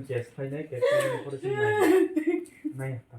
Yes, fajne, que tiene por si नहीं आता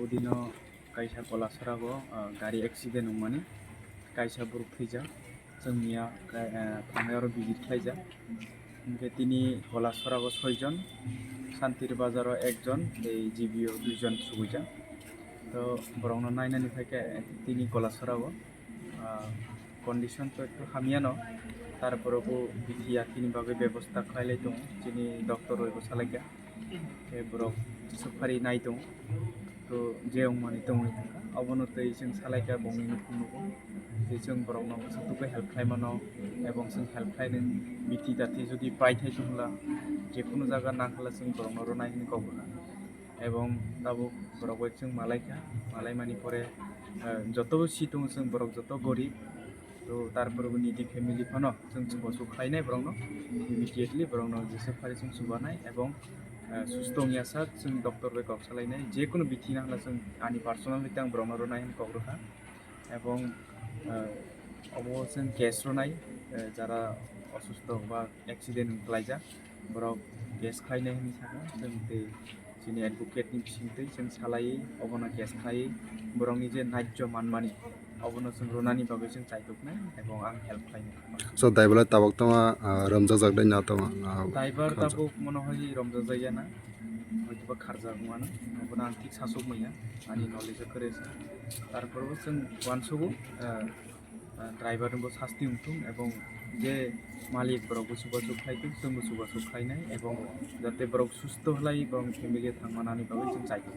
Udino kaisa kolasarago gari accident umani kaisa buruk thija जोंनिया थांनायाव visit खालायजा ओमफ्राय दिनै गलासराव 6 जन शान्तिर बाजाराव 1 जन जिबियाव 2 जन सुबुजा तो बरावनो नायनानै फैखे दिनै गलासराव कन्डिशन तो एकटु हामियानो तारपरबो बिटिया तिनि बागै व्यवस्था खालायलाय दं दिनै डक्टर रयबो सालायगा बराव सफारि नाय दं तो जेव माने दं अबनतै जों सालायगा बंनि खुनुबो जों बरावनो सतुके हेल्प खालामनो एवं जों हेल्प खालायनो बिटि दाति जुदि पाइथाय दंब्ला जेखुनु जायगा नांगला जों बरावनो रनायनि गावबो एवं दाबो बरावबो जों मालायखा मालाय मानि परे যত সি दङ जों borok joto gorib তো তারপরেও নিডি ফ্যামিলি ফানো जों सुबा खालायनाय borokno immediately borokno जेसे फारि जों सुबानाय এবং সুস্থ নিয়াসাত जों ডক্টর বে কক সালাইনাय যেকোনো বিথিনা হলা जों आंनि पार्सोनेल बिथां borokno नाय कग्रोखा এবং অবো जों केस रोनाय যারা অসুস্থ বা অ্যাক্সিডেন্ট লাইজা borok केस खालायनाय होननि थाखाय जों बे जोंनि एडभोकेटनि बिसिंथै जों सालायै अबना केस खालायै borokनि जे नायज्य मानमानि अबनो जों रोनानि बागै जों चाइदोकनाय এবং आं हेल्प खालायनाय So daibala tabok tama ramjak jakdai na tama. दाइबार दाबो मनो होय रमजा जायाना হয়তোবা খারজা হুয়ানা অবনা आं ঠিক सासुक मैया आंनि नलेज करेसा তারপরও जों वानसुबो ड्राइभारनोबो शास्ति उंथुं এবং যে মালিক বরকবো सुबा खालायदों जोंबो सुबा खालायनाय এবং যাতে বরक सुस्थ हलाय बरक फेमिलि थांमानानि बागै जों चाइदों